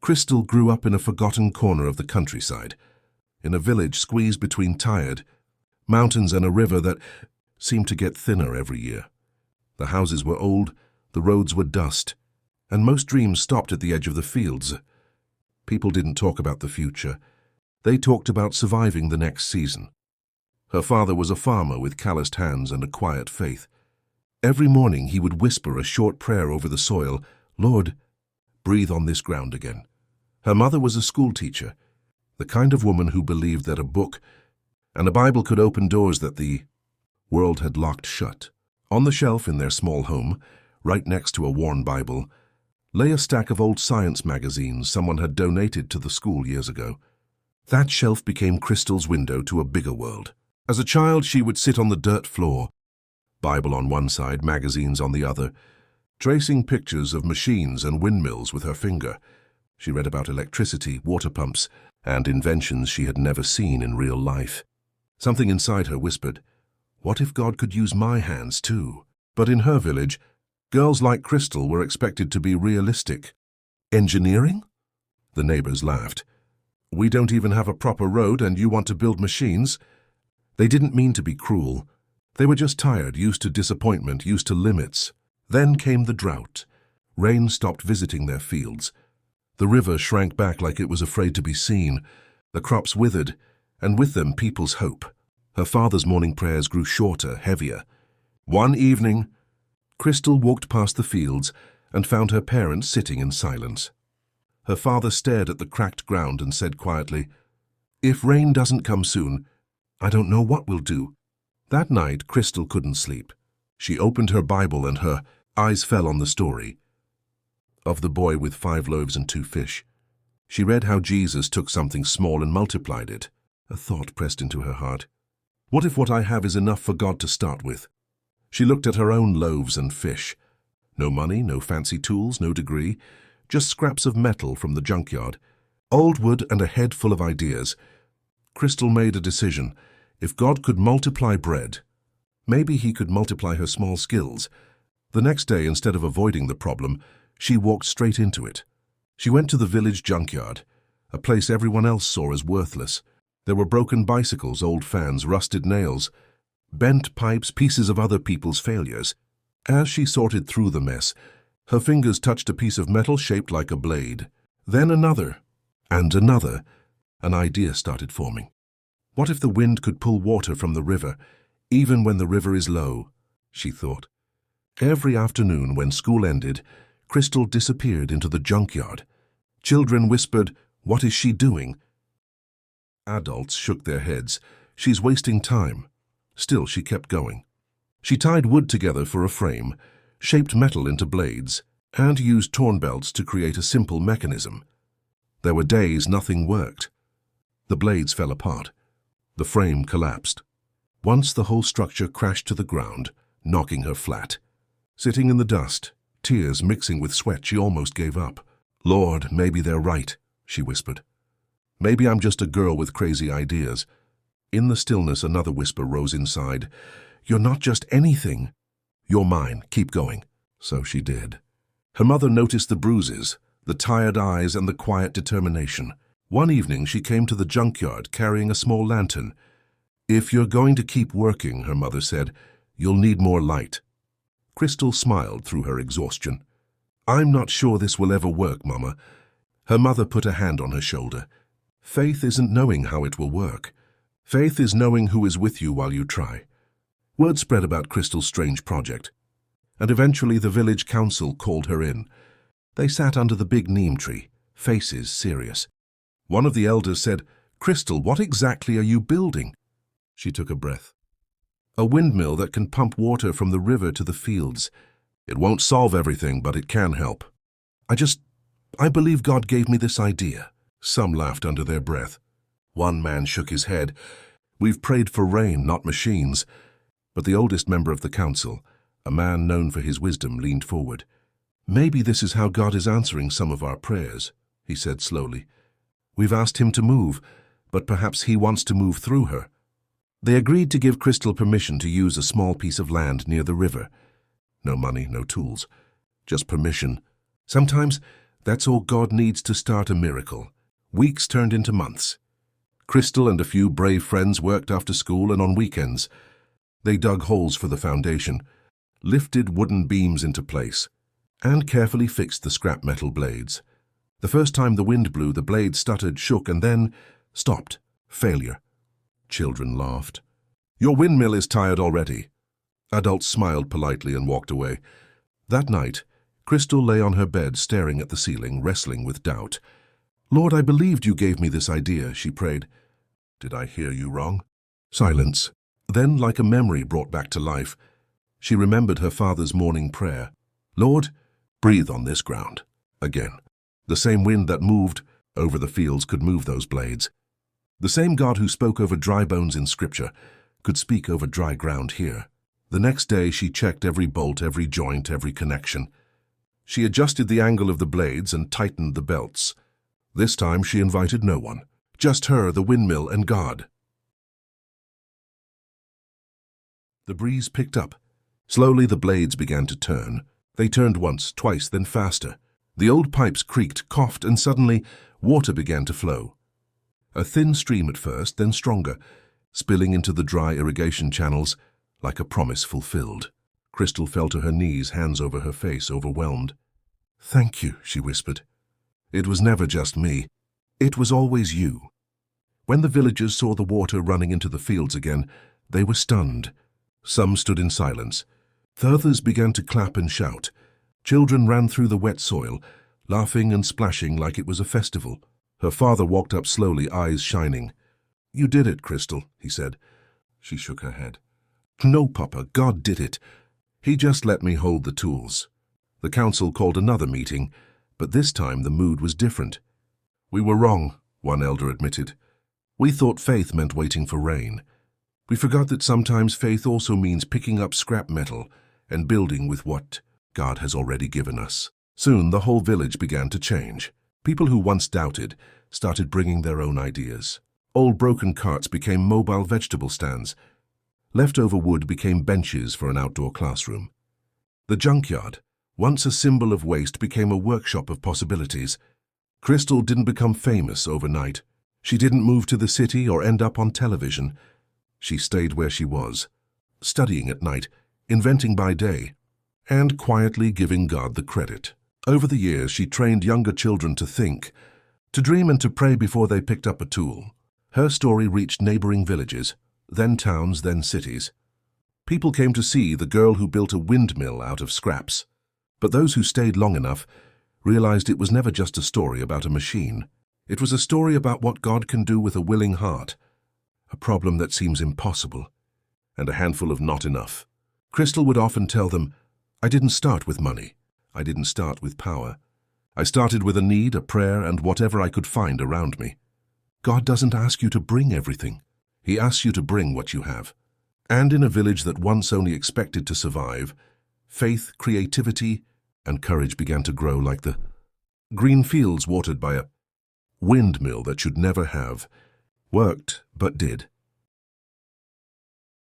Crystal grew up in a forgotten corner of the countryside, in a village squeezed between tired mountains and a river that seemed to get thinner every year. The houses were old, the roads were dust, and most dreams stopped at the edge of the fields. People didn't talk about the future. They talked about surviving the next season. Her father was a farmer with calloused hands and a quiet faith. Every morning he would whisper a short prayer over the soil, "Lord, breathe on this ground again." Her mother was a schoolteacher, the kind of woman who believed that a book and a Bible could open doors that the world had locked shut. On the shelf in their small home, right next to a worn Bible, lay a stack of old science magazines someone had donated to the school years ago. That shelf became Crystal's window to a bigger world. As a child, she would sit on the dirt floor, Bible on one side, magazines on the other, tracing pictures of machines and windmills with her finger. She read about electricity, water pumps, and inventions she had never seen in real life. Something inside her whispered, "What if God could use my hands too?" But in her village, girls like Crystal were expected to be realistic. "Engineering?" The neighbors laughed. "We don't even have a proper road and you want to build machines?" They didn't mean to be cruel. They were just tired, used to disappointment, used to limits. Then came the drought. Rain stopped visiting their fields. The river shrank back like it was afraid to be seen. The crops withered, and with them people's hope. Her father's morning prayers grew shorter, heavier. One evening, Crystal walked past the fields and found her parents sitting in silence. Her father stared at the cracked ground and said quietly, "If rain doesn't come soon, I don't know what we'll do." That night, Crystal couldn't sleep. She opened her Bible and her eyes fell on the story of the boy with 5 loaves and 2 fish. She read how Jesus took something small and multiplied it. A thought pressed into her heart. What if what I have is enough for God to start with? She looked at her own loaves and fish. No money, no fancy tools, no degree, just scraps of metal from the junkyard, old wood and a head full of ideas. Crystal made a decision. If God could multiply bread, maybe he could multiply her small skills. The next day, instead of avoiding the problem, she walked straight into it. She went to the village junkyard, a place everyone else saw as worthless. There were broken bicycles, old fans, rusted nails, bent pipes, pieces of other people's failures. As she sorted through the mess, her fingers touched a piece of metal shaped like a blade. Then another, and another. An idea started forming. What if the wind could pull water from the river, even when the river is low? She thought. Every afternoon when school ended, Crystal disappeared into the junkyard. Children whispered, "What is she doing?" Adults shook their heads. "She's wasting time." Still, she kept going. She tied wood together for a frame, shaped metal into blades, and used torn belts to create a simple mechanism. There were days nothing worked. The blades fell apart. The frame collapsed. Once the whole structure crashed to the ground, knocking her flat. Sitting in the dust, tears mixing with sweat, she almost gave up. "Lord, maybe they're right," she whispered. "Maybe I'm just a girl with crazy ideas." In the stillness, another whisper rose inside. "You're not just anything. You're mine. Keep going." So she did. Her mother noticed the bruises, the tired eyes, and the quiet determination. One evening, she came to the junkyard carrying a small lantern. "If you're going to keep working," her mother said, "you'll need more light." Crystal smiled through her exhaustion. "I'm not sure this will ever work, Mama." Her mother put a hand on her shoulder. "Faith isn't knowing how it will work. Faith is knowing who is with you while you try." Word spread about Crystal's strange project, and eventually the village council called her in. They sat under the big neem tree, faces serious. One of the elders said, "Crystal, what exactly are you building?" She took a breath. "A windmill that can pump water from the river to the fields. It won't solve everything, but it can help. I believe God gave me this idea." Some laughed under their breath. One man shook his head. "We've prayed for rain, not machines." But the oldest member of the council, a man known for his wisdom, leaned forward. "Maybe this is how God is answering some of our prayers," he said slowly. "We've asked him to move, but perhaps he wants to move through her." They agreed to give Crystal permission to use a small piece of land near the river. No money, no tools, just permission. Sometimes That's all God needs to start a miracle. Weeks turned into months. Crystal and a few brave friends worked after school and on weekends. They dug holes for the foundation, lifted wooden beams into place, and carefully fixed the scrap metal blades. The first time the wind blew, the blades stuttered, shook, and then stopped. Failure. Children laughed. "Your windmill is tired already." Adults smiled politely and walked away. That night, Crystal lay on her bed staring at the ceiling, wrestling with doubt. "Lord, I believed you gave me this idea," she prayed. "Did I hear you wrong?" Silence. Then, like a memory brought back to life, she remembered her father's morning prayer. "Lord, breathe on this ground." Again. The same wind that moved over the fields could move those blades. The same God who spoke over dry bones in Scripture could speak over dry ground here. The next day she checked every bolt, every joint, every connection. She adjusted the angle of the blades and tightened the belts. This time she invited no one. Just her, the windmill, and God. The breeze picked up. Slowly the blades began to turn. They turned once, twice, then faster. The old pipes creaked, coughed, and suddenly water began to flow. A thin stream at first, then stronger, spilling into the dry irrigation channels like a promise fulfilled. Crystal fell to her knees, hands over her face, overwhelmed. "Thank you," she whispered. "It was never just me. It was always you." When the villagers saw the water running into the fields again, they were stunned. Some stood in silence. Others began to clap and shout. Children ran through the wet soil, laughing and splashing like it was a festival. Her father walked up slowly, eyes shining. "You did it, Crystal," he said. She shook her head. "No, Papa, God did it. He just let me hold the tools." The council called another meeting, but this time the mood was different. "We were wrong," one elder admitted. "We thought faith meant waiting for rain. We forgot that sometimes faith also means picking up scrap metal and building with what God has already given us." Soon the whole village began to change. People who once doubted started bringing their own ideas. Old broken carts became mobile vegetable stands. Leftover wood became benches for an outdoor classroom. The junkyard, once a symbol of waste, became a workshop of possibilities. Crystal didn't become famous overnight. She didn't move to the city or end up on television. She stayed where she was, studying at night, inventing by day, and quietly giving God the credit. Over the years, she trained younger children to think, to dream and to pray before they picked up a tool. Her story reached neighboring villages, then towns, then cities. People came to see the girl who built a windmill out of scraps. But those who stayed long enough realized it was never just a story about a machine. It was a story about what God can do with a willing heart, a problem that seems impossible, and a handful of not enough. Crystal would often tell them, "I didn't start with money. I didn't start with power. I started with a need, a prayer, and whatever I could find around me." God doesn't ask you to bring everything. He asks you to bring what you have. And in a village that once only expected to survive, faith, creativity, and courage began to grow like the green fields watered by a windmill that should never have worked, but did.